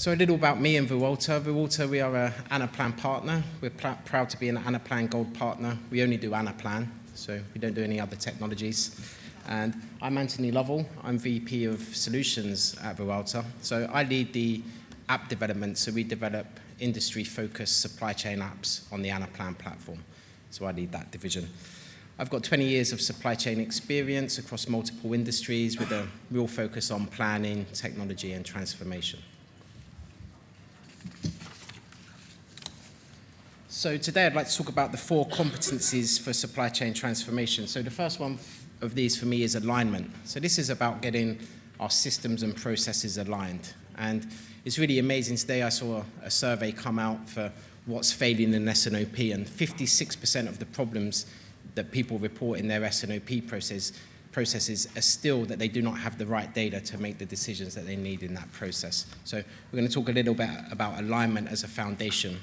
So a little about me and Vuealta. Vuealta, we are an Anaplan partner. We're proud to be an Anaplan Gold partner. We only do Anaplan, so we don't do any other technologies. And I'm Antony Lovell. I'm VP of Solutions at Vuealta. So I lead the app development, so we develop industry-focused supply chain apps on the Anaplan platform. So I lead that division. I've got 20 years of supply chain experience across multiple industries with a real focus on planning, technology, and transformation. So today I'd like to talk about the 4 competencies for supply chain transformation. So the first one of these for me is alignment. So this is about getting our systems and processes aligned. And it's really amazing. Today I saw a survey come out for what's failing in S&OP, and 56% of the problems that people report in their S&OP processes are still that they do not have the right data to make the decisions that they need in that process. So we're going to talk a little bit about alignment as a foundation.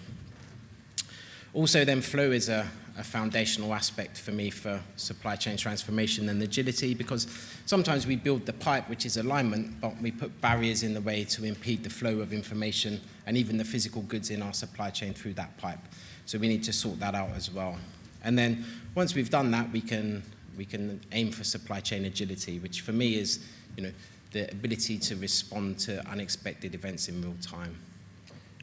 Also then flow is a foundational aspect for me for supply chain transformation and agility, because sometimes we build the pipe, which is alignment, but we put barriers in the way to impede the flow of information and even the physical goods in our supply chain through that pipe. So we need to sort that out as well. And then once we've done that, we can aim for supply chain agility, which for me is, the ability to respond to unexpected events in real time.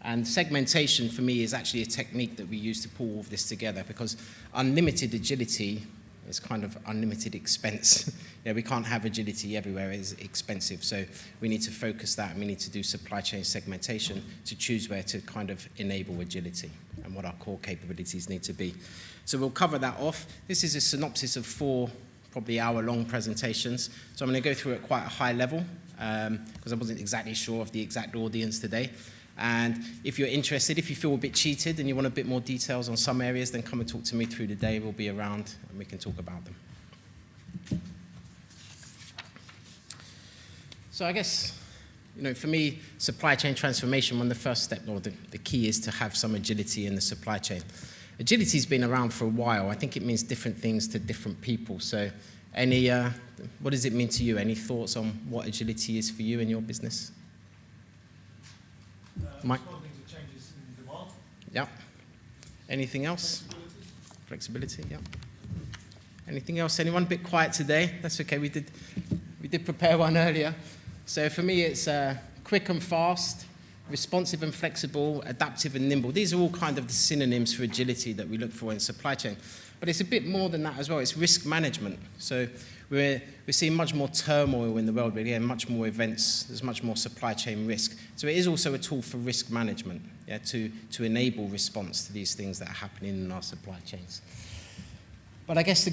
And segmentation for me is actually a technique that we use to pull all of this together, because unlimited agility is kind of unlimited expense. We can't have agility everywhere, it's expensive. So we need to focus that, and we need to do supply chain segmentation to choose where to kind of enable agility and what our core capabilities need to be. So we'll cover that off. This is a synopsis of 4 probably hour-long presentations. So I'm going to go through it quite a high level, because I wasn't exactly sure of the exact audience today. And if you're interested, if you feel a bit cheated and you want a bit more details on some areas, then come and talk to me through the day. We'll be around and we can talk about them. So I guess, for me, supply chain transformation, one of the first steps, or the key, is to have some agility in the supply chain. Agility's been around for a while. I think it means different things to different people. So what does it mean to you? Any thoughts on what agility is for you in your business? Mike? Responding to changes in demand. Yeah. Anything else? Flexibility, yeah. Anything else? Anyone a bit quiet today? That's okay. We did prepare one earlier. So for me, it's quick and fast, responsive and flexible, adaptive and nimble. These are all kind of the synonyms for agility that we look for in supply chain. But it's a bit more than that as well. It's risk management. So we're seeing much more turmoil in the world. We're getting much more events. There's much more supply chain risk. So it is also a tool for risk management, to enable response to these things that are happening in our supply chains. But I guess the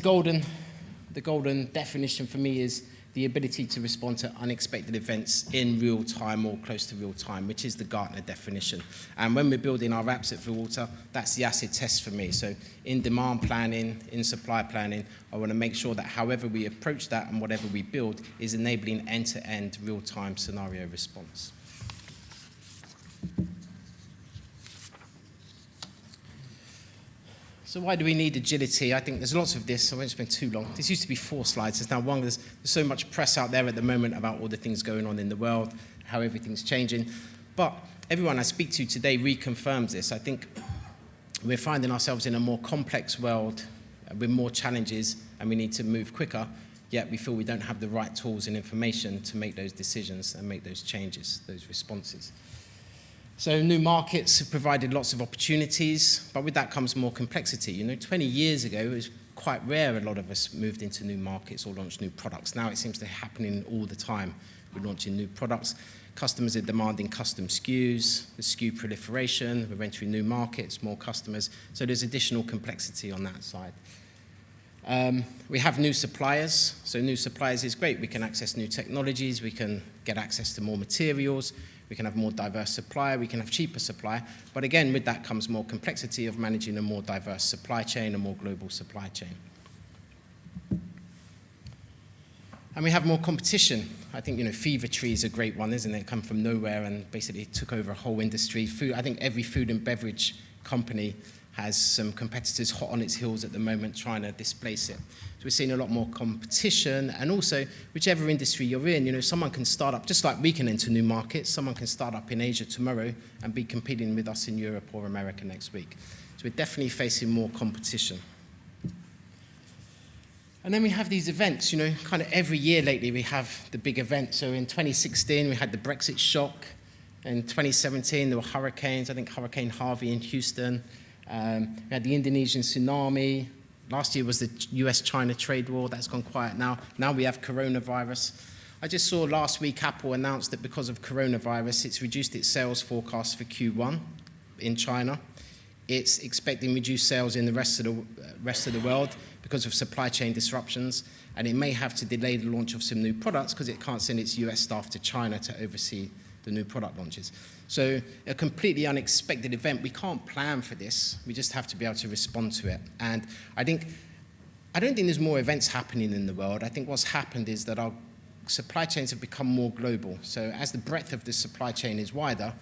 golden definition for me is the ability to respond to unexpected events in real time or close to real time, which is the Gartner definition. And when we're building our apps at Vuealta, that's the acid test for me. So in demand planning, in supply planning, I want to make sure that however we approach that and whatever we build is enabling end-to-end real-time scenario response. So why do we need agility? I think there's lots of this. I won't spend too long. This used to be 4 slides. There's now 1. There's so much press out there at the moment about all the things going on in the world, how everything's changing. But everyone I speak to today reconfirms this. I think we're finding ourselves in a more complex world with more challenges, and we need to move quicker, yet we feel we don't have the right tools and information to make those decisions and make those changes, those responses. So new markets have provided lots of opportunities, but with that comes more complexity. 20 years ago, it was quite rare a lot of us moved into new markets or launched new products. Now it seems to be happening all the time. We're launching new products. Customers are demanding custom SKUs, the SKU proliferation, we're entering new markets, more customers. So there's additional complexity on that side. We have new suppliers. So new suppliers is great. We can access new technologies. We can get access to more materials. We can have more diverse supply, we can have cheaper supply, but again, with that comes more complexity of managing a more diverse supply chain, a more global supply chain. And we have more competition. I think, Fever Tree is a great one, isn't it? It come from nowhere and basically took over a whole industry. I think every food and beverage company has some competitors hot on its heels at the moment trying to displace it. So we're seeing a lot more competition, and also whichever industry you're in, someone can start up, just like we can enter new markets, someone can start up in Asia tomorrow and be competing with us in Europe or America next week. So we're definitely facing more competition. And then we have these events, kind of every year lately we have the big events. So in 2016 we had the Brexit shock. In 2017 there were hurricanes, I think Hurricane Harvey in Houston. We had the Indonesian tsunami. Last year was the US-China trade war. That's gone quiet now. Now we have coronavirus. I just saw last week Apple announced that because of coronavirus, it's reduced its sales forecast for Q1 in China. It's expecting reduced sales in the rest of the world because of supply chain disruptions, and it may have to delay the launch of some new products because it can't send its US staff to China to oversee the new product launches. So a completely unexpected event. We can't plan for this. We just have to be able to respond to it. And I don't think there's more events happening in the world. I think what's happened is that our supply chains have become more global. So as the breadth of the supply chain is wider,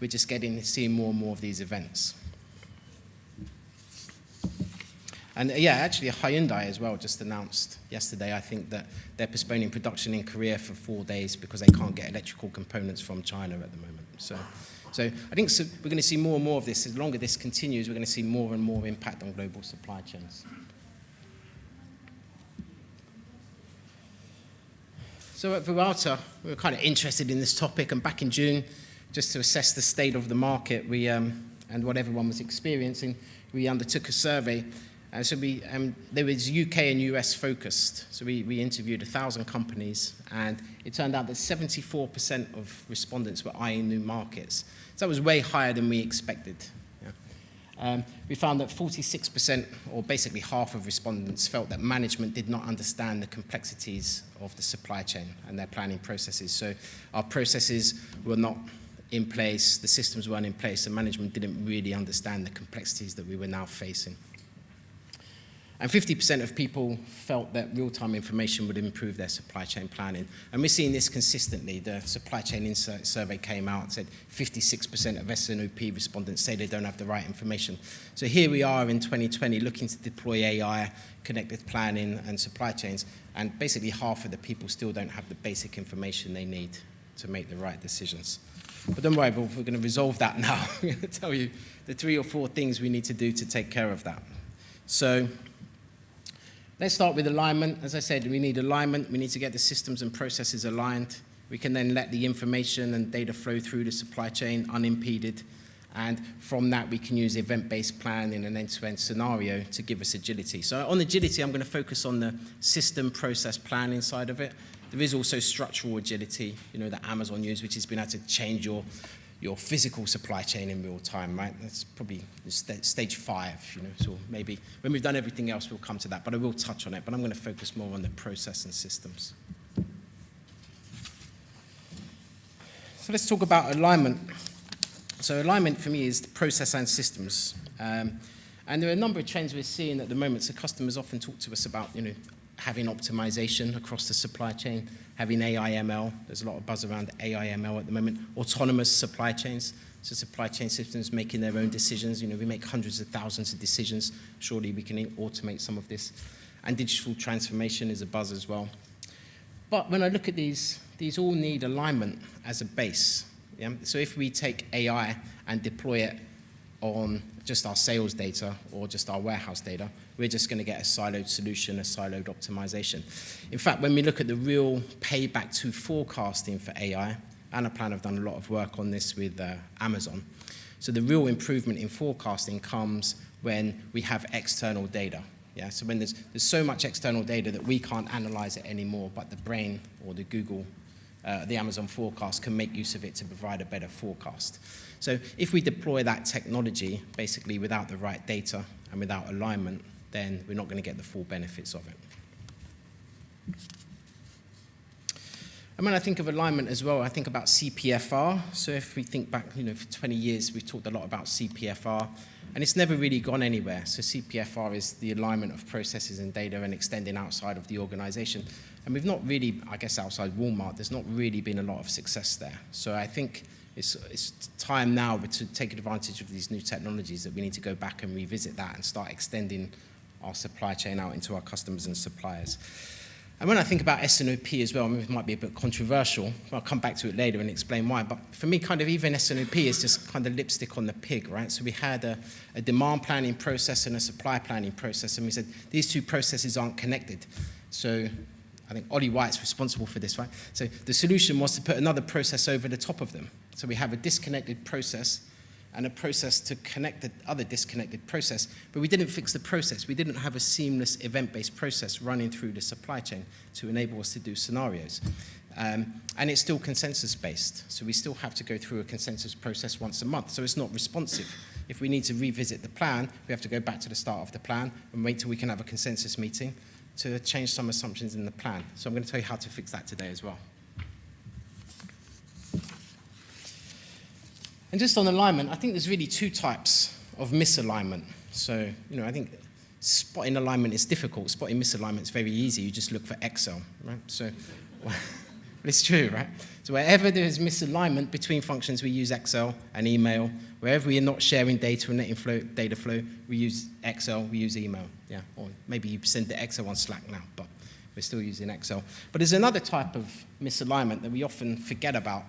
we're just seeing more and more of these events. And actually Hyundai as well just announced yesterday, I think, that they're postponing production in Korea for 4 days because they can't get electrical components from China at the moment. So I think we're going to see more and more of this. As longer this continues, we're going to see more and more impact on global supply chains. So at Vuealta, we were kind of interested in this topic, and back in June, just to assess the state of the market and what everyone was experiencing, we undertook a survey. So there was UK and US focused. So we interviewed 1,000 companies, and it turned out that 74% of respondents were eyeing new markets. So that was way higher than we expected. We found that 46%, or basically half of respondents, felt that management did not understand the complexities of the supply chain and their planning processes. So our processes were not in place, the systems weren't in place, and management didn't really understand the complexities that we were now facing. And 50% of people felt that real-time information would improve their supply chain planning. And we're seeing this consistently. The Supply Chain Insight survey came out and said 56% of S&OP respondents say they don't have the right information. So here we are in 2020 looking to deploy AI, connected planning, and supply chains, and basically half of the people still don't have the basic information they need to make the right decisions. But don't worry, we're going to resolve that now. We're going to tell you the 3 or 4 things we need to do to take care of that. So let's start with alignment. As I said, we need alignment. We need to get the systems and processes aligned. We can then let the information and data flow through the supply chain unimpeded. And from that, we can use event-based planning in an end-to-end scenario to give us agility. So on agility, I'm going to focus on the system process planning side of it. There is also structural agility, that Amazon use, which has been able to change your physical supply chain in real time, right? That's probably stage 5, so maybe when we've done everything else, we'll come to that, but I will touch on it, but I'm going to focus more on the process and systems. So let's talk about alignment. So alignment for me is the process and systems. And there are a number of trends we're seeing at the moment. So customers often talk to us about, having optimization across the supply chain, having AI/ML. There's a lot of buzz around AI/ML at the moment. Autonomous supply chains, so supply chain systems making their own decisions. We make hundreds of thousands of decisions. Surely we can automate some of this. And digital transformation is a buzz as well. But when I look at these all need alignment as a base. Yeah? So if we take AI and deploy it on just our sales data or just our warehouse data, we're just going to get a siloed solution, a siloed optimization. In fact, when we look at the real payback to forecasting for AI, Anaplan have done a lot of work on this with Amazon. So the real improvement in forecasting comes when we have external data. Yeah? So when there's so much external data that we can't analyze it anymore, but the brain or the Google, the Amazon forecast can make use of it to provide a better forecast. So if we deploy that technology basically without the right data and without alignment, then we're not going to get the full benefits of it. And when I think of alignment as well, I think about CPFR. So if we think back, for 20 years, we've talked a lot about CPFR, and it's never really gone anywhere. So CPFR is the alignment of processes and data and extending outside of the organization. And we've not really, I guess outside Walmart, there's not really been a lot of success there. So I think it's time now to take advantage of these new technologies that we need to go back and revisit that and start extending our supply chain out into our customers and suppliers. And when I think about S&OP as well, I mean, it might be a bit controversial. I'll come back to it later and explain why. But for me, kind of even S&OP is just kind of lipstick on the pig, right? So we had a demand planning process and a supply planning process, and we said these two processes aren't connected. So I think Ollie White's responsible for this, right? So the solution was to put another process over the top of them. So we have a disconnected process and a process to connect the other disconnected process, but we didn't fix the process. We didn't have a seamless event-based process running through the supply chain to enable us to do scenarios. And it's still consensus-based, so we still have to go through a consensus process once a month, so it's not responsive. If we need to revisit the plan, we have to go back to the start of the plan and wait till we can have a consensus meeting to change some assumptions in the plan. So I'm going to tell you how to fix that today as well. And just on alignment, I think there's really two types of misalignment. So, I think spotting alignment is difficult. Spotting misalignment is very easy. You just look for Excel, right? So, but it's true, right? So wherever there is misalignment between functions, we use Excel and email. Wherever we are not sharing data and data flow, we use Excel, we use email. Yeah, or maybe you send the Excel on Slack now, but we're still using Excel. But there's another type of misalignment that we often forget about.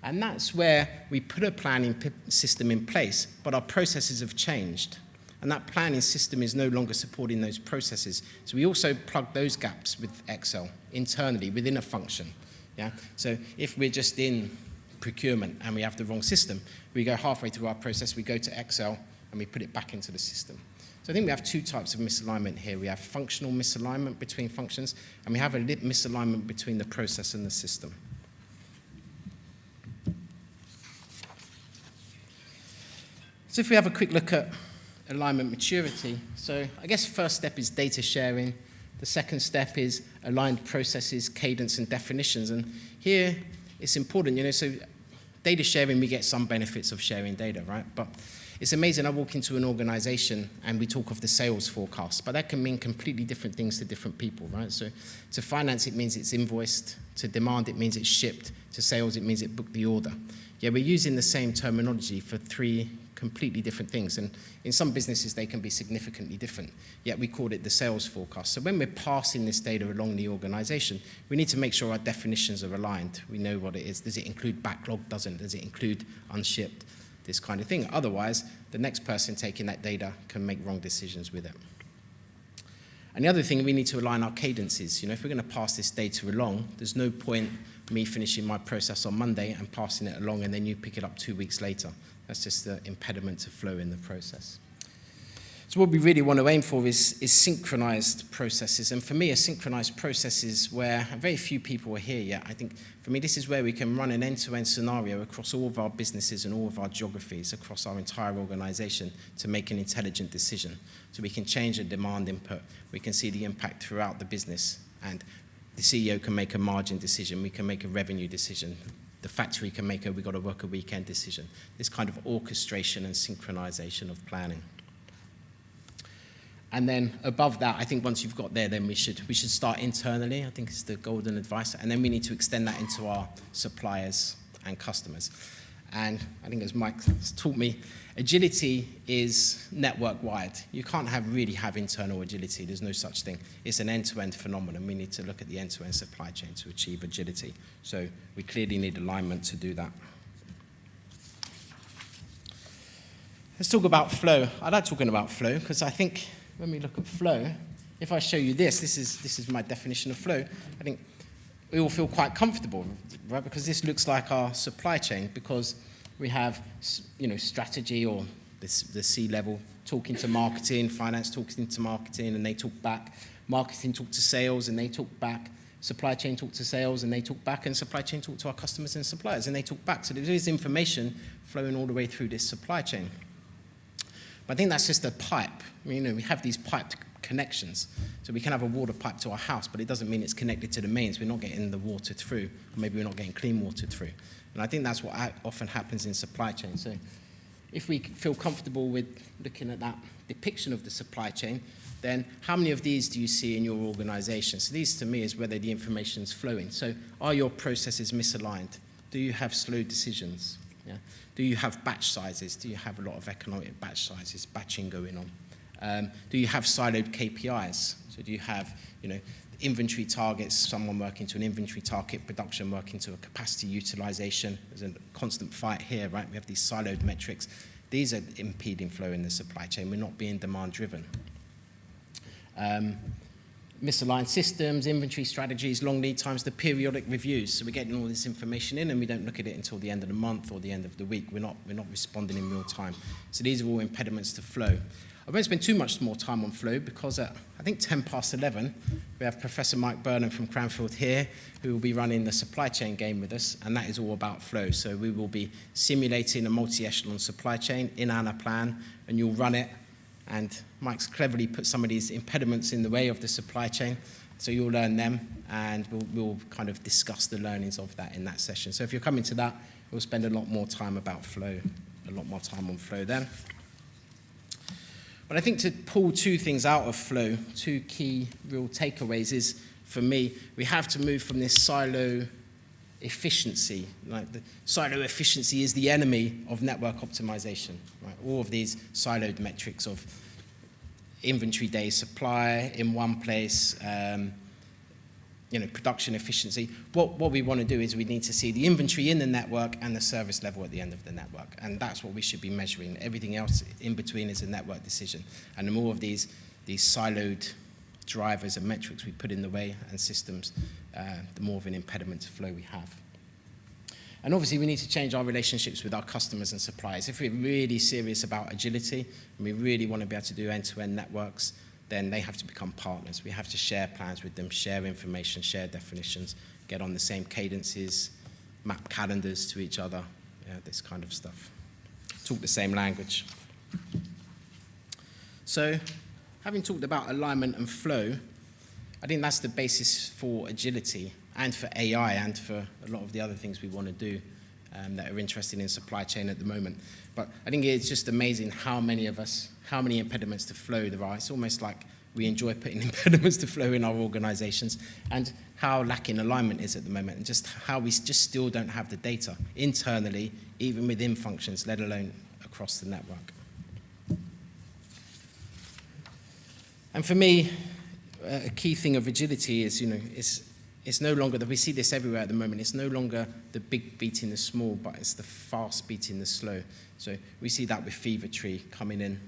And that's where we put a planning system in place, but our processes have changed. And that planning system is no longer supporting those processes. So we also plug those gaps with Excel internally within a function. Yeah? So if we're just in procurement and we have the wrong system, we go halfway through our process, we go to Excel, and we put it back into the system. So I think we have two types of misalignment here. We have functional misalignment between functions, and we have a misalignment between the process and the system. So if we have a quick look at alignment maturity, so I guess first step is data sharing. The second step is aligned processes, cadence, and definitions. And here it's important, so data sharing, we get some benefits of sharing data, right? But it's amazing, I walk into an organization and we talk of the sales forecast, but that can mean completely different things to different people, right? So to finance, it means it's invoiced. To demand, it means it's shipped. To sales, it means it booked the order. Yeah, we're using the same terminology for three completely different things, and in some businesses they can be significantly different, yet we call it the sales forecast. So when we're passing this data along the organization, we need to make sure our definitions are aligned. We know what it is. Does it include backlog? Does it include unshipped? This kind of thing. Otherwise, the next person taking that data can make wrong decisions with it. And the other thing, we need to align our cadences. If we're going to pass this data along, there's no point me finishing my process on Monday and passing it along and then you pick it up 2 weeks later. That's just the impediment to flow in the process. So what we really want to aim for is synchronized processes. And for me, a synchronized process is where very few people are here yet. I think for me, this is where we can run an end-to-end scenario across all of our businesses and all of our geographies, across our entire organization to make an intelligent decision. So we can change a demand input. We can see the impact throughout the business. And the CEO can make a margin decision. We can make a revenue decision. The factory can make we've got to work a weekend decision. This kind of orchestration and synchronization of planning. And then above that, I think once you've got there, then we should start internally. I think it's the golden advice. And then we need to extend that into our suppliers and customers. And I think as Mike has taught me, agility is network-wide. You can't really have internal agility. There's no such thing. It's an end-to-end phenomenon. We need to look at the end-to-end supply chain to achieve agility. So we clearly need alignment to do that. Let's talk about flow. I like talking about flow because I think when we look at flow, if I show you this is my definition of flow, I think we all feel quite comfortable, right? Because this looks like our supply chain, because we have, strategy or the C-level talking to marketing, finance talking to marketing, and they talk back. Marketing talk to sales, and they talk back. Supply chain talk to sales, and they talk back. And supply chain talk to our customers and suppliers, and they talk back. So there is information flowing all the way through this supply chain. But I think that's just a pipe. We have these piped connections. So we can have a water pipe to our house, but it doesn't mean it's connected to the mains. We're not getting the water through, or maybe we're not getting clean water through. And I think that's what often happens in supply chain. So if we feel comfortable with looking at that depiction of the supply chain, then how many of these do you see in your organization? So these, to me, is whether the information is flowing. So are your processes misaligned? Do you have slow decisions? Yeah? Do you have batch sizes? Do you have a lot of economic batch sizes, batching going on? Do you have siloed KPIs? So do you have, inventory targets, someone working to an inventory target, production working to a capacity utilization? There's a constant fight here, right? We have these siloed metrics. These are impeding flow in the supply chain. We're not being demand-driven. Misaligned systems, inventory strategies, long lead times, the periodic reviews. So we're getting all this information in and we don't look at it until the end of the month or the end of the week. We're not responding in real time. So these are all impediments to flow. I won't spend too much more time on flow because at, I think, 11:10, we have Professor Mike Burnham from Cranfield here who will be running the supply chain game with us, and that is all about flow. So we will be simulating a multi-echelon supply chain in Anaplan, and you'll run it. And Mike's cleverly put some of these impediments in the way of the supply chain, so you'll learn them, and we'll kind of discuss the learnings of that in that session. So if you're coming to that, we'll spend a lot more time about flow, a lot more time on flow then. But I think to pull two things out of flow, two key real takeaways is, for me, we have to move from this silo efficiency. Like the silo efficiency is the enemy of network optimization. Right? All of these siloed metrics of inventory days supply in one place, production efficiency. What we want to do is we need to see the inventory in the network and the service level at the end of the network, and that's what we should be measuring. Everything else in between is a network decision, and the more of these siloed drivers and metrics we put in the way and systems, the more of an impediment to flow we have. And obviously we need to change our relationships with our customers and suppliers. If we're really serious about agility and we really want to be able to do end-to-end networks, then they have to become partners. We have to share plans with them, share information, share definitions, get on the same cadences, map calendars to each other, this kind of stuff. Talk the same language. So, having talked about alignment and flow, I think that's the basis for agility and for AI and for a lot of the other things we want to do that are interested in supply chain at the moment. But I think it's just amazing how many impediments to flow there are. It's almost like we enjoy putting impediments to flow in our organizations, and how lacking alignment is at the moment, and just how we just still don't have the data internally, even within functions, let alone across the network. And for me, a key thing of agility is, it's no longer that we see this everywhere at the moment. It's no longer the big beating the small, but it's the fast beating the slow. So we see that with Fever Tree coming in.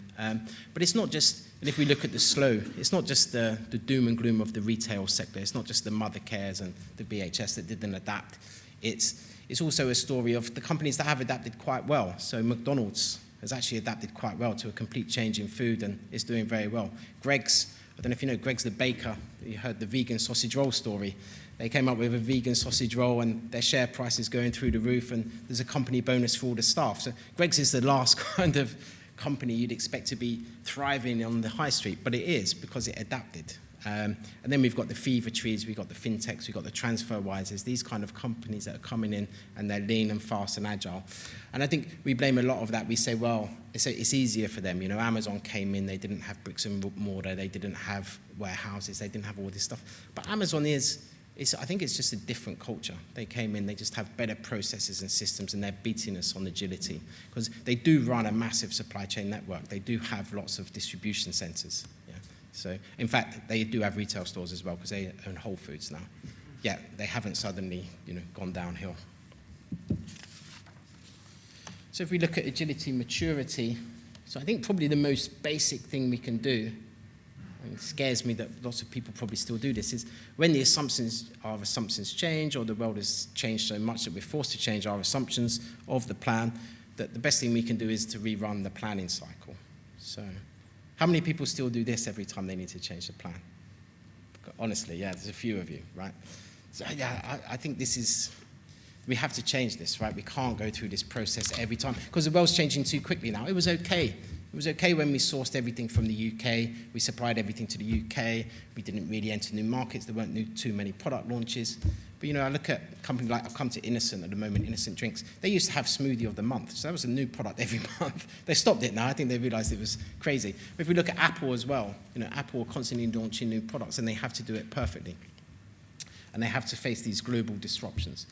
But it's not just, and if we look at the slow, it's not just the doom and gloom of the retail sector. It's not just the Mother Cares and the BHS that didn't adapt. It's also a story of the companies that have adapted quite well. So McDonald's has actually adapted quite well to a complete change in food and is doing very well. Greg's, I don't know if you know, Greg's the baker. You heard the vegan sausage roll story. They came up with a vegan sausage roll and their share price is going through the roof, and there's a company bonus for all the staff. So Greg's is the last kind of company you'd expect to be thriving on the high street, but it is because it adapted. And then we've got the Fever Trees, we've got the fintechs, we've got the TransferWises, these kind of companies that are coming in and they're lean and fast and agile. And I think we blame a lot of that. We say, well, it's easier for them. Amazon came in, they didn't have bricks and mortar, they didn't have warehouses, they didn't have all this stuff. But Amazon I think it's just a different culture. They came in, they just have better processes and systems, and they're beating us on agility. Because they do run a massive supply chain network. They do have lots of distribution centers. Yeah. So, in fact, they do have retail stores as well, because they own Whole Foods now. Yeah, they haven't suddenly, gone downhill. So if we look at agility maturity, so I think probably the most basic thing we can do, and it scares me that lots of people probably still do this, is when the our assumptions change, or the world has changed so much that we're forced to change our assumptions of the plan, that the best thing we can do is to rerun the planning cycle. So how many people still do this every time they need to change the plan? Honestly, yeah, there's a few of you, right? So yeah, I think we have to change this, right? We can't go through this process every time, because the world's changing too quickly now. It was okay. It was okay when we sourced everything from the UK, we supplied everything to the UK, we didn't really enter new markets, there weren't too many product launches. But I look at a company like, I've come to Innocent at the moment, Innocent Drinks, they used to have Smoothie of the Month, so that was a new product every month. They stopped it now, I think they realized it was crazy. But if we look at Apple as well, Apple are constantly launching new products, and they have to do it perfectly. And they have to face these global disruptions.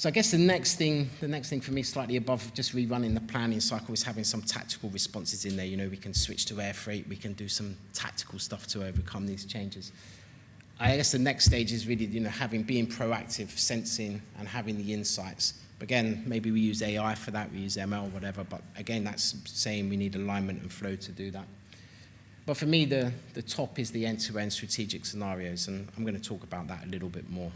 So I guess the next thing for me, slightly above just rerunning the planning cycle, is having some tactical responses in there. We can switch to air freight, we can do some tactical stuff to overcome these changes. I guess the next stage is really, being proactive, sensing, and having the insights. Again, maybe we use AI for that, we use ML, whatever, but again, that's saying we need alignment and flow to do that. But for me, the top is the end-to-end strategic scenarios, and I'm going to talk about that a little bit more.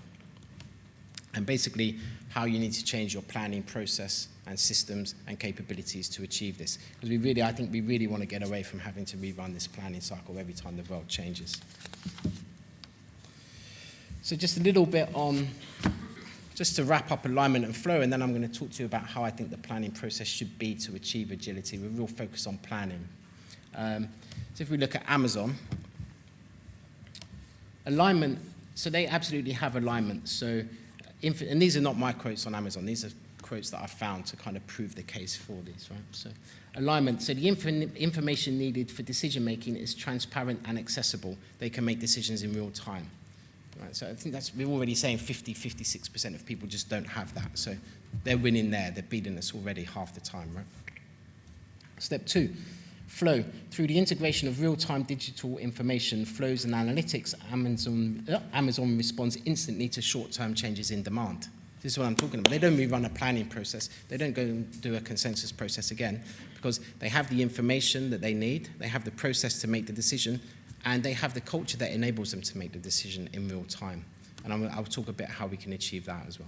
And basically, how you need to change your planning process and systems and capabilities to achieve this. Because I think we really want to get away from having to rerun this planning cycle every time the world changes. So just a little bit just to wrap up alignment and flow, and then I'm going to talk to you about how I think the planning process should be to achieve agility. We're real focused on planning. So if we look at Amazon, alignment, so they absolutely have alignment. So, and these are not my quotes on Amazon, these are quotes that I found to kind of prove the case for these, right? So alignment, so the information needed for decision making is transparent and accessible. They can make decisions in real time. Right, so I think we're already saying 56% of people just don't have that. So they're winning there, they're beating us already half the time, right? Step 2, flow. Through the integration of real-time digital information, flows and analytics, Amazon responds instantly to short-term changes in demand. This is what I'm talking about. They don't rerun a planning process. They don't go and do a consensus process again, because they have the information that they need, they have the process to make the decision, and they have the culture that enables them to make the decision in real time. And I'll talk a bit how we can achieve that as well.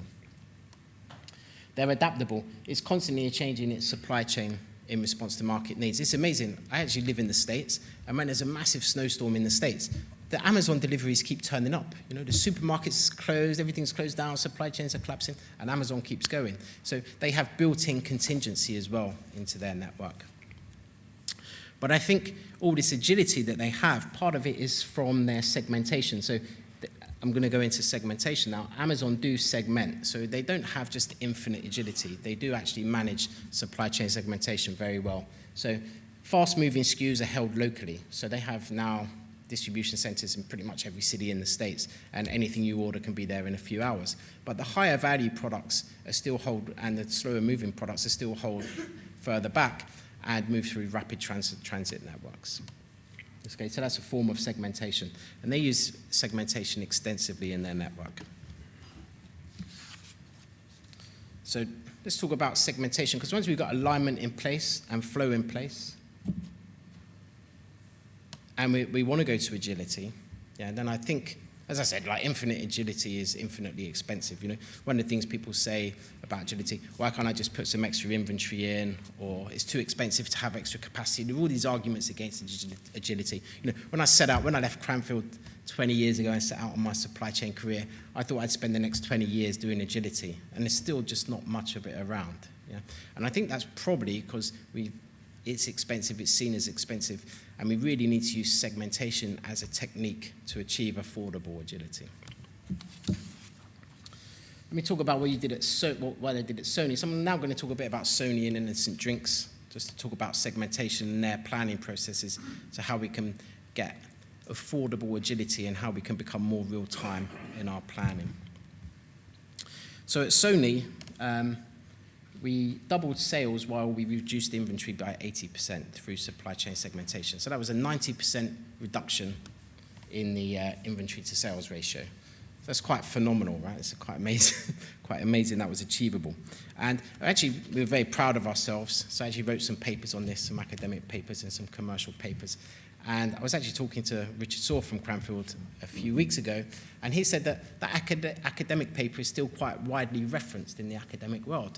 They're adaptable. It's constantly changing its supply chain in response to market needs. It's amazing. I actually live in the States, and when there's a massive snowstorm in the States, the Amazon deliveries keep turning up. The supermarkets closed, everything's closed down, supply chains are collapsing, and Amazon keeps going. So they have built-in contingency as well into their network. But I think all this agility that they have, part of it is from their segmentation. So I'm going to go into segmentation now. Amazon do segment, so they don't have just infinite agility. They do actually manage supply chain segmentation very well. So fast-moving SKUs are held locally. So they have now distribution centers in pretty much every city in the States, and anything you order can be there in a few hours. But the higher value products are still held, and the slower moving products are still held further back and move through rapid transit networks. Okay, so that's a form of segmentation. And they use segmentation extensively in their network. So let's talk about segmentation, because once we've got alignment in place and flow in place, and we want to go to agility, then I think, as I said, infinite agility is infinitely expensive. One of the things people say about agility, why can't I just put some extra inventory in, or it's too expensive to have extra capacity. There are all these arguments against agility. When I left Cranfield 20 years ago and set out on my supply chain career, I thought I'd spend the next 20 years doing agility, and there's still just not much of it around. And I think that's probably because it's expensive, it's seen as expensive, and we really need to use segmentation as a technique to achieve affordable agility. Let me talk about what they did at Sony. So I'm now going to talk a bit about Sony and Innocent Drinks, just to talk about segmentation and their planning processes, so how we can get affordable agility and how we can become more real-time in our planning. So at Sony, we doubled sales while we reduced inventory by 80% through supply chain segmentation. So that was a 90% reduction in the inventory to sales ratio. So that's quite phenomenal, right? It's quite amazing, quite amazing that was achievable. And actually, we were very proud of ourselves. So I actually wrote some papers on this, some academic papers and some commercial papers. And I was actually talking to Richard Saw from Cranfield a few weeks ago, and he said that the academic paper is still quite widely referenced in the academic world.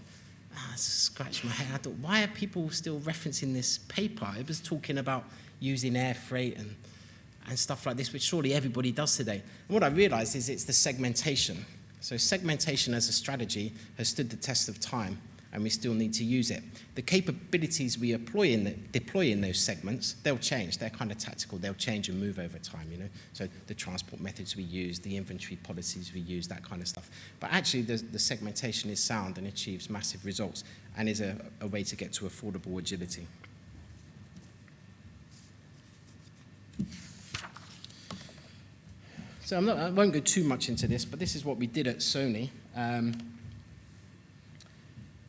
I scratched my head. I thought, why are people still referencing this paper? It was talking about using air freight and stuff like this, which surely everybody does today. And what I realized is it's the segmentation. So segmentation as a strategy has stood the test of time, and we still need to use it. The capabilities we deploy in those segments, they'll change. They're kind of tactical. They'll change and move over time, So the transport methods we use, the inventory policies we use, that kind of stuff. But actually, the segmentation is sound and achieves massive results and is a way to get to affordable agility. So I won't go too much into this, but this is what we did at Sony.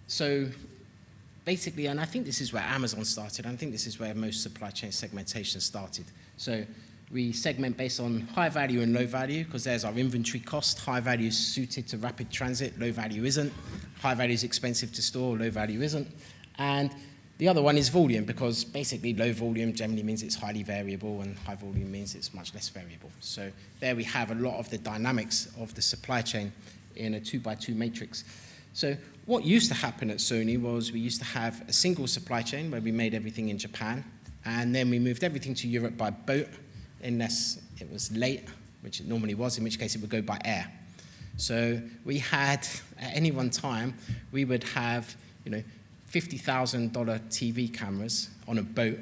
So basically, and I think this is where Amazon started, I think this is where most supply chain segmentation started. So we segment based on high value and low value, because there's our inventory cost. High value is suited to rapid transit, low value isn't. High value is expensive to store, low value isn't. And the other one is volume, because basically low volume generally means it's highly variable, and high volume means it's much less variable. So there we have a lot of the dynamics of the supply chain in a 2x2 matrix. So what used to happen at Sony was we used to have a single supply chain where we made everything in Japan, and then we moved everything to Europe by boat, unless it was late, which it normally was, in which case it would go by air. So we had, at any one time, we would have, $50,000 TV cameras on a boat,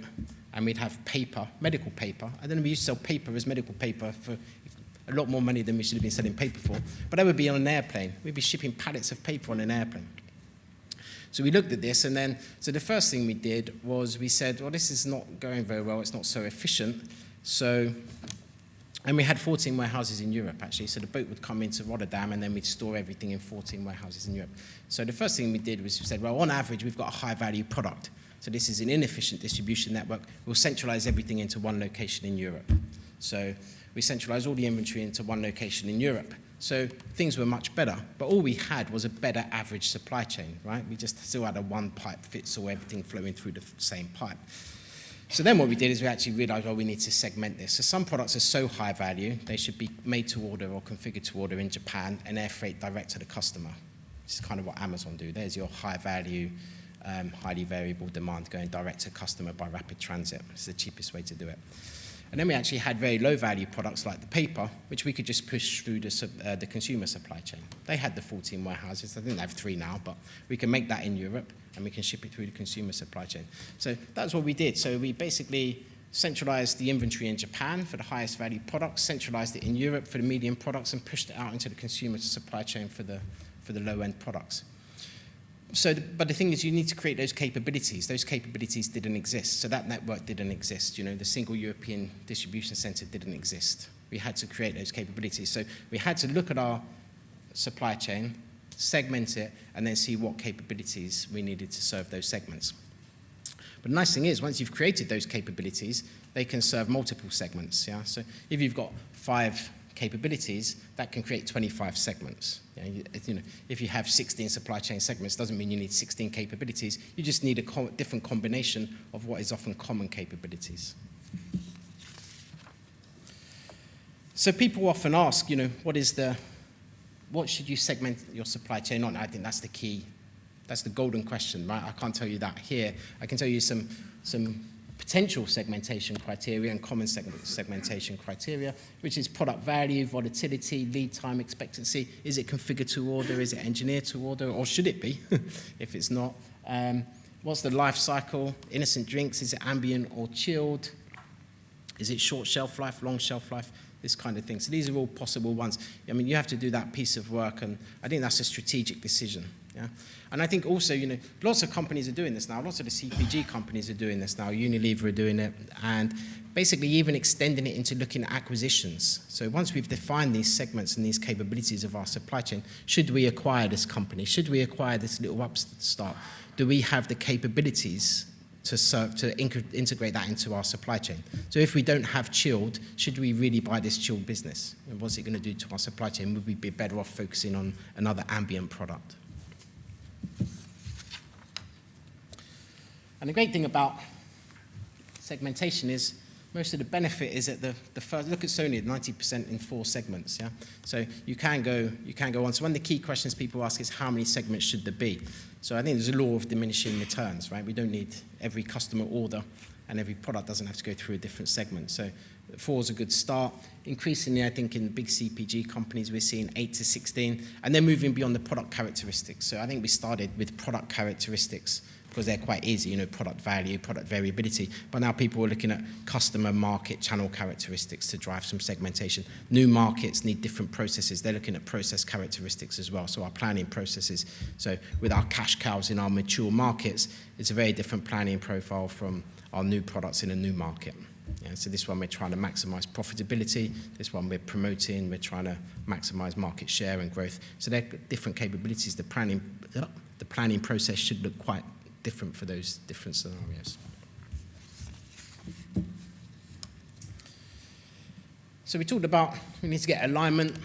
and we'd have paper, medical paper, and then we used to sell paper as medical paper for a lot more money than we should have been selling paper for. But that would be on an airplane. We'd be shipping pallets of paper on an airplane. So we looked at this, and then, so the first thing we did was we said, well, this is not going very well, it's not so efficient. So, and we had 14 warehouses in Europe, actually. So the boat would come into Rotterdam, and then we'd store everything in 14 warehouses in Europe. So the first thing we did was we said, well, on average, we've got a high-value product. So this is an inefficient distribution network. We'll centralize everything into one location in Europe. So we centralized all the inventory into one location in Europe. So things were much better. But all we had was a better average supply chain, right? We just still had a one-pipe-fits-all, everything flowing through the same pipe. So then what we did is we actually realized, well, we need to segment this. So some products are so high value, they should be made to order or configured to order in Japan and air freight direct to the customer. This is kind of what Amazon do. There's your high value, highly variable demand going direct to customer by rapid transit. It's the cheapest way to do it. And then we actually had very low value products like the paper, which we could just push through the consumer supply chain. They had the 14 warehouses. I think they have 3 now, but we can make that in Europe, and we can ship it through the consumer supply chain. So that's what we did. So we basically centralized the inventory in Japan for the highest value products, centralized it in Europe for the medium products, and pushed it out into the consumer supply chain for the low-end products. So, but the thing is, you need to create those capabilities. Those capabilities didn't exist. So that network didn't exist. The single European distribution center didn't exist. We had to create those capabilities. So we had to look at our supply chain, segment it, and then see what capabilities we needed to serve those segments. But the nice thing is, once you've created those capabilities, they can serve multiple segments. Yeah? So if you've got 5 capabilities, that can create 25 segments. If you have 16 supply chain segments, doesn't mean you need 16 capabilities. You just need a different combination of what is often common capabilities. So people often ask, what should you segment your supply chain on? I think that's the key. That's the golden question, right? I can't tell you that here. I can tell you some potential segmentation criteria and common segmentation criteria, which is product value, volatility, lead time, expectancy. Is it configured to order? Is it engineered to order? Or should it be, if it's not? What's the life cycle? Innocent drinks, is it ambient or chilled? Is it short shelf life, long shelf life? This kind of thing. So these are all possible ones. I mean, you have to do that piece of work, and I think that's a strategic decision. Yeah? And I think also, lots of companies are doing this now. Lots of the CPG companies are doing this now. Unilever are doing it, and basically even extending it into looking at acquisitions. So once we've defined these segments and these capabilities of our supply chain, should we acquire this company? Should we acquire this little upstart? Do we have the capabilities to integrate that into our supply chain? So if we don't have chilled, should we really buy this chilled business? And what's it going to do to our supply chain? Would we be better off focusing on another ambient product? And the great thing about segmentation is most of the benefit is at the first. Look at Sony at 90% in 4 segments. Yeah, so you can go on. So one of the key questions people ask is how many segments should there be? So I think there's a law of diminishing returns, right? We don't need every customer order, and every product doesn't have to go through a different segment. So 4 is a good start. Increasingly, I think in big CPG companies, we're seeing 8 to 16, and then moving beyond the product characteristics. So I think we started with product characteristics because they're quite easy, product value, product variability. But now people are looking at customer, market, channel characteristics to drive some segmentation. New markets need different processes. They're looking at process characteristics as well, so our planning processes. So with our cash cows in our mature markets, it's a very different planning profile from our new products in a new market. Yeah, so this one we're trying to maximize profitability. This one we're promoting. We're trying to maximize market share and growth. So they're different capabilities. The the planning process should look quite different for those different scenarios. So we talked about we need to get alignment.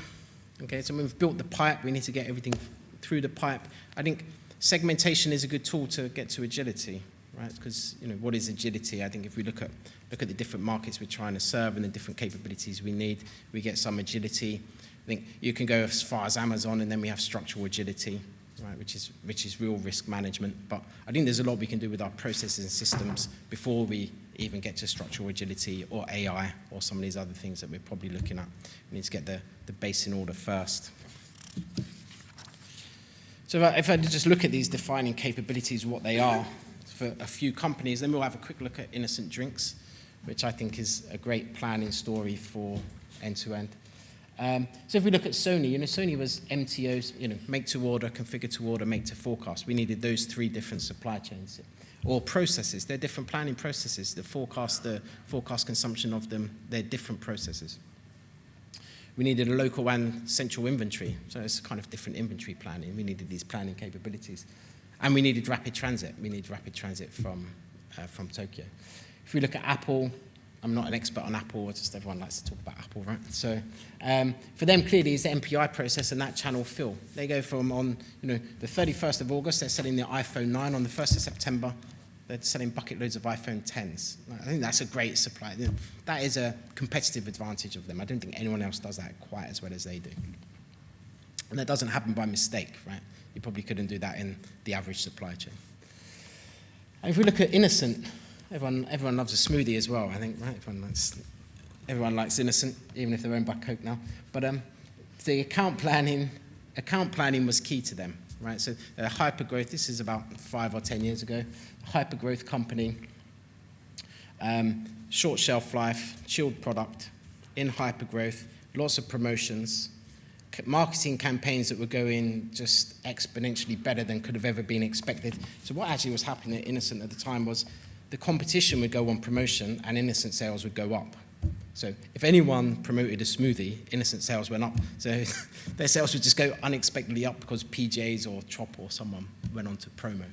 Okay, so when we've built the pipe, we need to get everything through the pipe. I think segmentation is a good tool to get to agility, right? Because what is agility? I think if we look at the different markets we're trying to serve and the different capabilities we need, we get some agility. I think you can go as far as Amazon, and then we have structural agility, right? Which is real risk management. But I think there's a lot we can do with our processes and systems before we even get to structural agility or AI or some of these other things that we're probably looking at. We need to get the base in order first. So if I just look at these defining capabilities, what they are for a few companies, then we'll have a quick look at Innocent Drinks, which I think is a great planning story for end-to-end. So if we look at Sony, Sony was MTOs, make to order, configure to order, make to forecast. We needed those 3 different supply chains. Or processes, they're different planning processes. The forecast consumption of them, they're different processes. We needed a local and central inventory, so it's kind of different inventory planning. We needed these planning capabilities. And we needed rapid transit. We need rapid transit from Tokyo. If we look at Apple, I'm not an expert on Apple, just everyone likes to talk about Apple, right? So for them, clearly, it's the MPI process and that channel fill. They go from on the 31st of August, they're selling the iPhone 9. On the 1st of September, they're selling bucket loads of iPhone 10s. I think that's a great supply. That is a competitive advantage of them. I don't think anyone else does that quite as well as they do. And that doesn't happen by mistake, right? You probably couldn't do that in the average supply chain. And if we look at Innocent, everyone loves a smoothie as well, I think, right? Everyone likes Innocent, even if they're owned by Coke now. But the account planning was key to them, right? So hypergrowth, this is about 5 or 10 years ago, hypergrowth company, short shelf life, chilled product, in hypergrowth, lots of promotions, marketing campaigns that were going just exponentially better than could have ever been expected. So what actually was happening at Innocent at the time was the competition would go on promotion and Innocent sales would go up. So if anyone promoted a smoothie, Innocent sales went up. So their sales would just go unexpectedly up because PJs or Chop or someone went on to promo.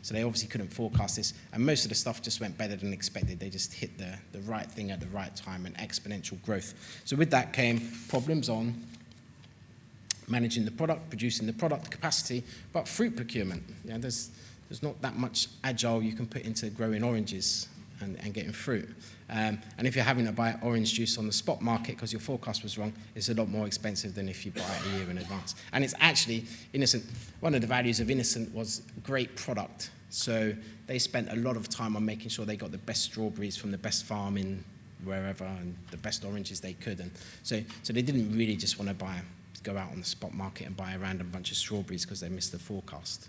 So they obviously couldn't forecast this. And most of the stuff just went better than expected. They just hit the right thing at the right time and exponential growth. So with that came problems on managing the product, producing the product capacity, but fruit procurement. There's not that much agile you can put into growing oranges and getting fruit. And if you're having to buy orange juice on the spot market because your forecast was wrong, it's a lot more expensive than if you buy it a year in advance. And it's actually, Innocent, one of the values of Innocent was great product. So they spent a lot of time on making sure they got the best strawberries from the best farm in wherever and the best oranges they could. And so they didn't really just want to go out on the spot market and buy a random bunch of strawberries because they missed the forecast.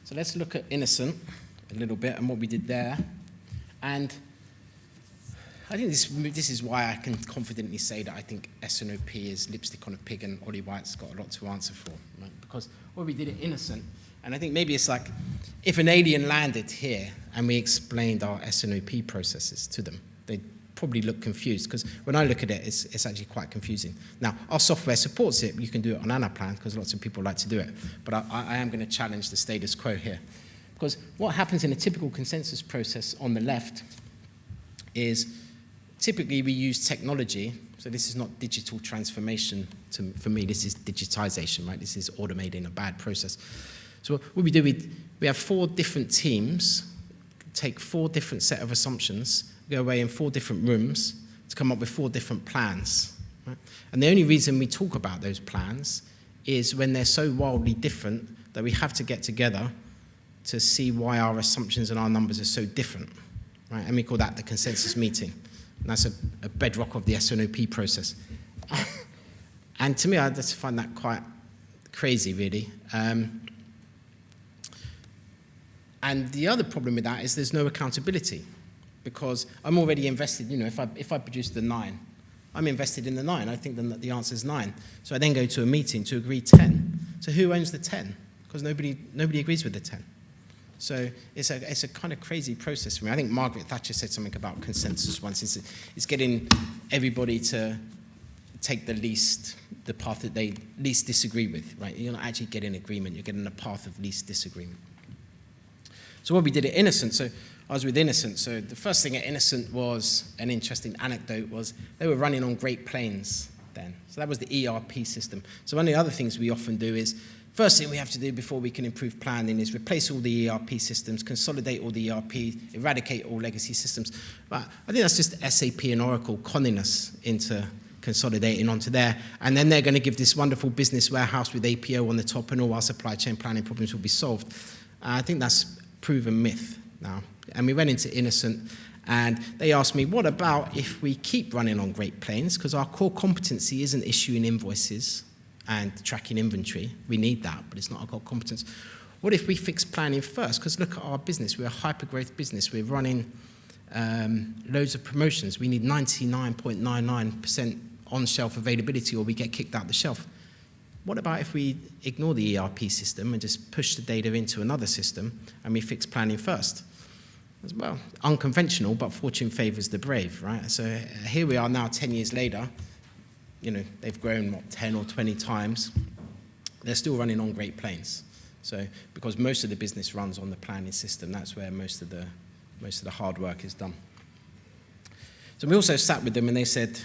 So let's look at Innocent a little bit and what we did there. And I think this is why I can confidently say that I think S&OP is lipstick on a pig and Ollie White's got a lot to answer for. Right? Because what we did at Innocent, and I think maybe it's like if an alien landed here and we explained our S&OP processes to them, they'd probably look confused, because when I look at it, it's actually quite confusing. Now, our software supports it. You can do it on Anaplan, because lots of people like to do it. But I am going to challenge the status quo here. Because what happens in a typical consensus process on the left is typically we use technology. So this is not digital transformation. For me, this is digitization, right? This is automating a bad process. So what we do, we have 4 different teams, take 4 different set of assumptions, go away in 4 different rooms to come up with 4 different plans. Right? And the only reason we talk about those plans is when they're so wildly different that we have to get together to see why our assumptions and our numbers are so different. Right? And we call that the consensus meeting. And that's a bedrock of the S&OP process. And to me, I just find that quite crazy, really. And the other problem with that is there's no accountability, because I'm already invested. If I produce the 9, I'm invested in the 9. I think the answer is 9. So I then go to a meeting to agree 10. So who owns the 10? Because nobody agrees with the 10. So it's a kind of crazy process for me. I think Margaret Thatcher said something about consensus once. It's getting everybody to take the path that they least disagree with, right? You're not actually getting agreement, you're getting the path of least disagreement. So what we did at Innocent, so I was with Innocent, so the first thing at Innocent was, an interesting anecdote was, they were running on Great Plains then. So that was the ERP system. So one of the other things we often do is, first thing we have to do before we can improve planning is replace all the ERP systems, consolidate all the ERP, eradicate all legacy systems. But I think that's just SAP and Oracle conning us into consolidating onto there. And then they're going to give this wonderful business warehouse with APO on the top and all our supply chain planning problems will be solved. I think that's proven myth now. And we went into Innocent and they asked me, what about if we keep running on Great Plains? Because our core competency isn't issuing invoices and tracking inventory. We need that, but it's not our core competence. What if we fix planning first? Because look at our business. We're a hyper-growth business. We're running loads of promotions. We need 99.99% on-shelf availability or we get kicked out the shelf. What about if we ignore the ERP system and just push the data into another system and we fix planning first? As well, unconventional, but fortune favors the brave, right? So here we are now 10 years later. You know, they've grown, 10 or 20 times. They're still running on Great Plains. So, because most of the business runs on the planning system, that's where most of the hard work is done. So we also sat with them and they said,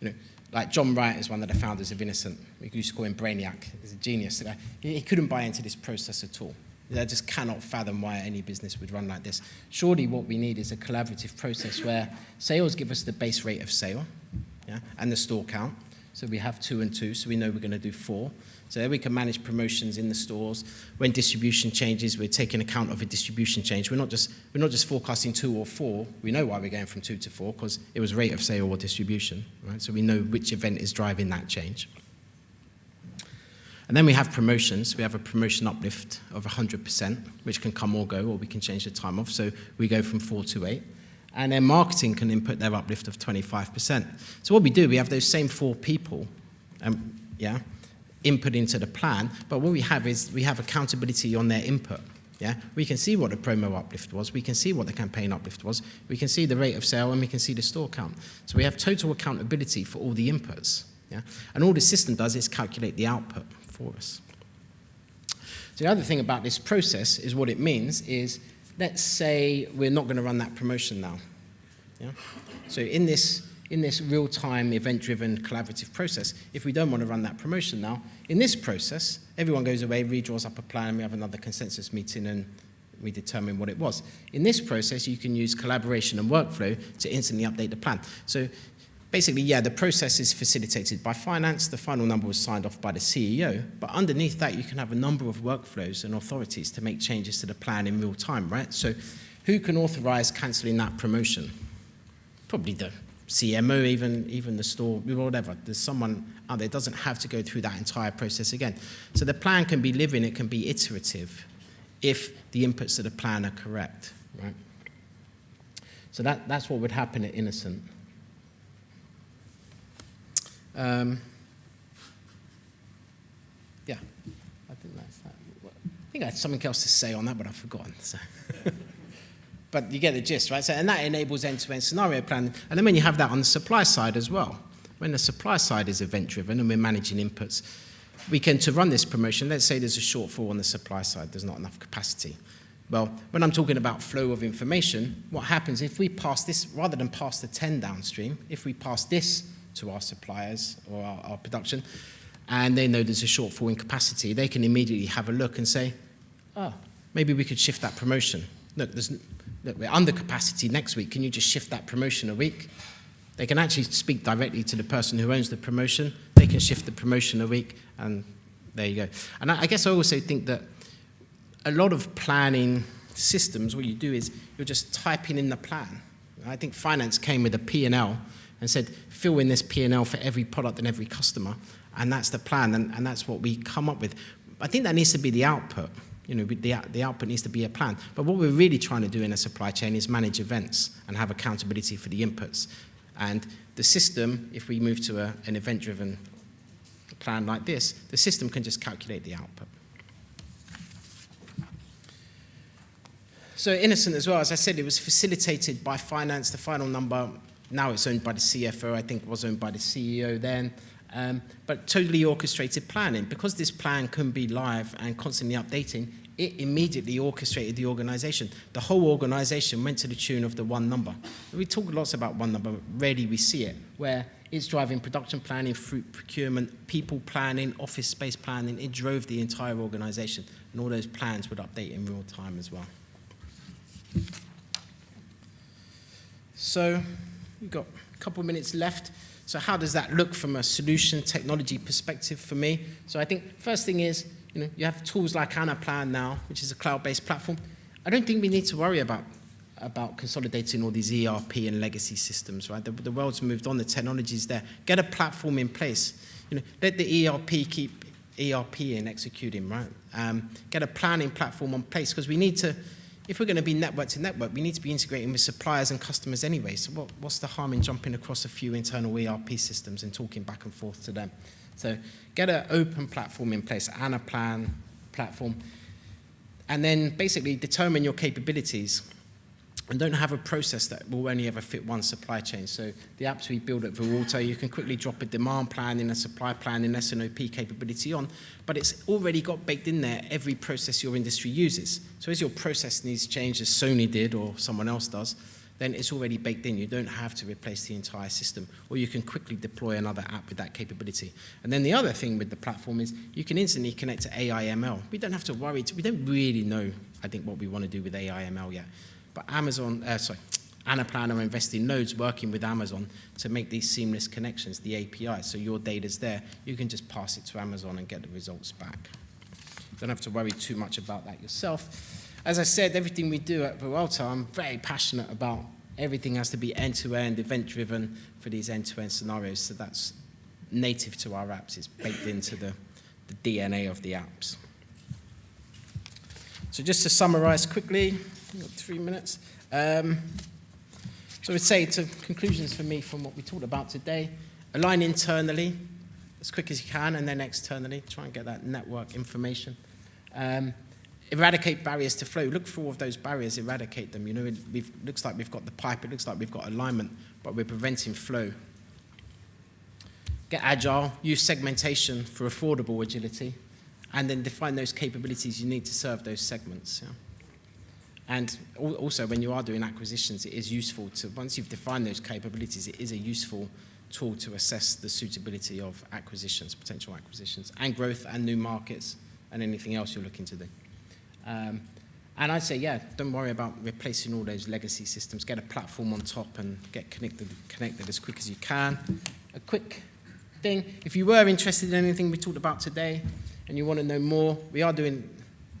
you know, like John Wright is one of the founders of Innocent. We used to call him Brainiac. He's a genius. He couldn't buy into this process at all. I just cannot fathom why any business would run like this. Surely what we need is a collaborative process where sales give us the base rate of sale, yeah, and the store count. So we have 2 and 2, so we know we're going to do 4. So we can manage promotions in the stores. When distribution changes, we're taking account of a distribution change. We're not just forecasting 2 or 4. We know why we're going from 2 to 4 because it was rate of sale or distribution, right? So we know which event is driving that change. And then we have promotions. We have a promotion uplift of 100%, which can come or go, or we can change the time off. So we go from 4 to 8. And then marketing can input their uplift of 25%. So what we do, we have those same 4 people, input into the plan. But what we have is we have accountability on their input. Yeah, we can see what the promo uplift was. We can see what the campaign uplift was. We can see the rate of sale, and we can see the store count. So we have total accountability for all the inputs. Yeah, and all the system does is calculate the output for us. So the other thing about this process is what it means is, let's say we're not going to run that promotion now. Yeah? So in this real-time, event-driven, collaborative process, if we don't want to run that promotion now, in this process, everyone goes away, redraws up a plan, we have another consensus meeting, and we determine what it was. In this process, you can use collaboration and workflow to instantly update the plan. So basically, the process is facilitated by finance. The final number was signed off by the CEO. But underneath that, you can have a number of workflows and authorities to make changes to the plan in real time, right? So who can authorize canceling that promotion? Probably the CMO, even the store, whatever. There's someone out there. It doesn't have to go through that entire process again. So the plan can be living, it can be iterative if the inputs to the plan are correct, right? So that's what would happen at Innocent. I think that's that. I think I had something else to say on that, but I've forgotten. So. But you get the gist, right? So, and that enables end-to-end scenario planning. And then when you have that on the supply side as well, when the supply side is event-driven and we're managing inputs, we can, to run this promotion, let's say there's a shortfall on the supply side, there's not enough capacity. Well, when I'm talking about flow of information, what happens if we pass this, rather than pass the 10 downstream, if we pass this to our suppliers or our production, and they know there's a shortfall in capacity, they can immediately have a look and say, maybe we could shift that promotion. Look, we're under capacity next week. Can you just shift that promotion a week? They can actually speak directly to the person who owns the promotion. They can shift the promotion a week, and there you go. And I guess I also think that a lot of planning systems, what you do is you're just typing in the plan. I think finance came with a P&L and said, fill in this P&L for every product and every customer, and that's the plan, and that's what we come up with. I think that needs to be the output. You know, the output needs to be a plan. But what we're really trying to do in a supply chain is manage events and have accountability for the inputs. And the system, if we move to an event-driven plan like this, the system can just calculate the output. So Innocent as well, as I said, it was facilitated by finance. The final number now it's owned by the CFO, I think it was owned by the CEO then. But totally orchestrated planning. Because this plan can be live and constantly updating, it immediately orchestrated the organization. The whole organization went to the tune of the one number. We talk lots about one number, but rarely we see it, where it's driving production planning, fruit procurement, people planning, office space planning. It drove the entire organization, and all those plans would update in real time as well. So we've got a couple of minutes left. So how does that look from a solution technology perspective for me? So I think first thing is, you have tools like Anaplan now, which is a cloud-based platform. I don't think we need to worry about consolidating all these ERP and legacy systems, right? The world's moved on, the technology's there. Get a platform in place. Let the ERP keep ERP and executing, right? Get a planning platform in place, because we need to, if we're going to be network to network, we need to be integrating with suppliers and customers anyway. So what's the harm in jumping across a few internal ERP systems and talking back and forth to them? So get an open platform in place, Anaplan platform, and then basically determine your capabilities. And don't have a process that will only ever fit one supply chain. So the apps we build at Vuealta, you can quickly drop a demand plan in a supply plan in S&OP capability on, but it's already got baked in there every process your industry uses. So as your process needs change, as Sony did or someone else does, then it's already baked in. You don't have to replace the entire system, or you can quickly deploy another app with that capability. And then the other thing with the platform is you can instantly connect to AI/ML. We don't have to worry. We don't really know, I think, what we want to do with AI/ML yet. But Anaplan are investing loads working with Amazon to make these seamless connections, the API. So your data's there. You can just pass it to Amazon and get the results back. Don't have to worry too much about that yourself. As I said, everything we do at Vuealta, I'm very passionate about. Everything has to be end-to-end, event-driven for these end-to-end scenarios. So that's native to our apps. It's baked into the DNA of the apps. So just to summarize quickly, we've got 3 minutes. So I'd say to conclusions for me from what we talked about today: align internally as quick as you can, and then externally, try and get that network information. Eradicate barriers to flow. Look for all of those barriers, eradicate them. It looks like we've got the pipe, it looks like we've got alignment, but we're preventing flow. Get agile, use segmentation for affordable agility, and then define those capabilities you need to serve those segments. Yeah? And also, when you are doing acquisitions, it is useful to, once you've defined those capabilities, it is a useful tool to assess the suitability of acquisitions, potential acquisitions, and growth and new markets and anything else you're looking to do. And I'd say, don't worry about replacing all those legacy systems. Get a platform on top and get connected as quick as you can. A quick thing, if you were interested in anything we talked about today and you want to know more, we are doing,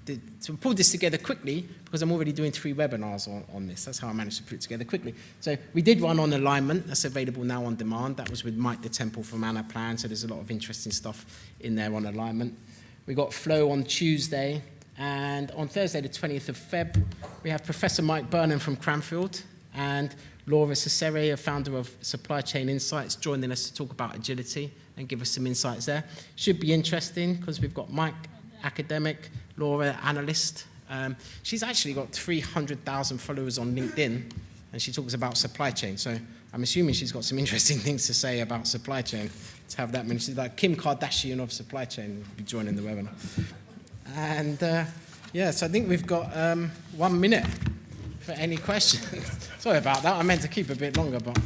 to pull this together quickly, because I'm already doing 3 webinars on this. That's how I managed to put it together quickly. So we did one on alignment. That's available now on demand. That was with Mike the Temple from Anaplan, so there's a lot of interesting stuff in there on alignment. We got Flow on Tuesday. And on Thursday, the 20th of Feb, we have Professor Mike Burnham from Cranfield and Laura Cesare, a founder of Supply Chain Insights, joining us to talk about agility and give us some insights there. Should be interesting because we've got Mike, academic, Laura, analyst. She's actually got 300,000 followers on LinkedIn, and she talks about supply chain. So I'm assuming she's got some interesting things to say about supply chain. To have that many, she's like Kim Kardashian of supply chain, will be joining the webinar. And so I think we've got 1 minute for any questions. Sorry about that. I meant to keep a bit longer, but